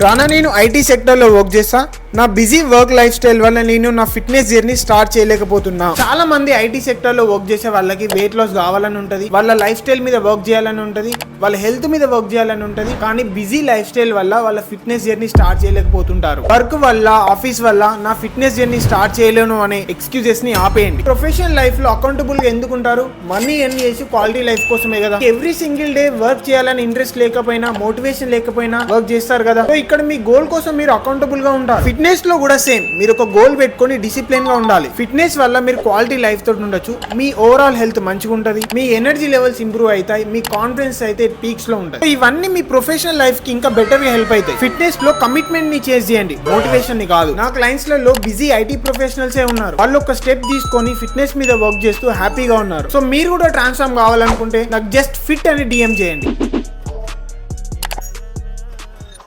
రానా నేను IT sector లో work చేస్తా. నా బిజీ వర్క్ లైఫ్ స్టైల్ వల్ల నేను నా ఫిట్నెస్ జర్నీ స్టార్ట్ చేయలేకపోతున్నా. చాలా మంది ఐటీ సెక్టర్ లో వర్క్ చేసే వాళ్ళకి వెయిట్ లాస్ కావాలని ఉంటది, వాళ్ళ లైఫ్ స్టైల్ మీద వర్క్ చేయాలని ఉంటది, వాళ్ళ హెల్త్ మీద వర్క్ చేయాలని ఉంటది. కానీ బిజీ లైఫ్ స్టైల్ వల్ల వాళ్ళ ఫిట్నెస్ జర్నీ స్టార్ట్ చేయలేకపోతుంటారు. వర్క్ వల్ల, ఆఫీస్ వల్ల నా ఫిట్నెస్ జర్నీ స్టార్ట్ చేయలేను అనే ఎక్స్క్యూజెస్ ని ఆపేయండి. ప్రొఫెషనల్ లైఫ్ లో అకౌంటబుల్ గా ఎందుకుంటారు? మనీ ఎర్న్ చేసి క్వాలిటీ లైఫ్ కోసమే కదా. ఎవ్రీ సింగిల్ డే వర్క్ చేయాలని ఇంట్రెస్ట్ లేకపోయినా, మోటివేషన్ లేకపోయినా వర్క్ చేస్తారు కదా. సో ఇక్కడ మీ గోల్ కోసం మీరు అకౌంటబుల్ గా ఉండాలి. ఫిట్నెస్ లో కూడా సేమ్, మీరు ఒక గోల్ పెట్టుకొని డిసిప్లిన్ గా ఉండాలి. ఫిట్నెస్ వల్ల మీరు క్వాలిటీ లైఫ్ తోటి ఉండొచ్చు, మీ ఓవరాల్ హెల్త్ మంచిగా ఉంటది, మీ ఎనర్జీ లెవెల్స్ ఇంప్రూవ్ అవుతాయి, మీ కాన్ఫిడెన్స్ అయితే పీక్స్ లో ఉంటుంది. ఇవన్నీ మీ ప్రొఫెషనల్ లైఫ్ కి ఇంకా బెటర్ గా హెల్ప్ అవుతాయి. ఫిట్నెస్ లో కమిట్మెంట్ ని చేంజ్ చేయండి, మోటివేషన్ ని కాదు. నా క్లయింట్స్ లలో బిజీ ఐటీ ప్రొఫెషనల్స్ ఉన్నారు. వాళ్ళు ఒక స్టెప్ తీసుకొని ఫిట్నెస్ మీద వర్క్ చేస్తూ హ్యాపీగా ఉన్నారు. సో మీరు కూడా ట్రాన్స్ఫార్మ్ కావాలనుకుంటే నాకు జస్ట్ ఫిట్ అని DM చేయండి.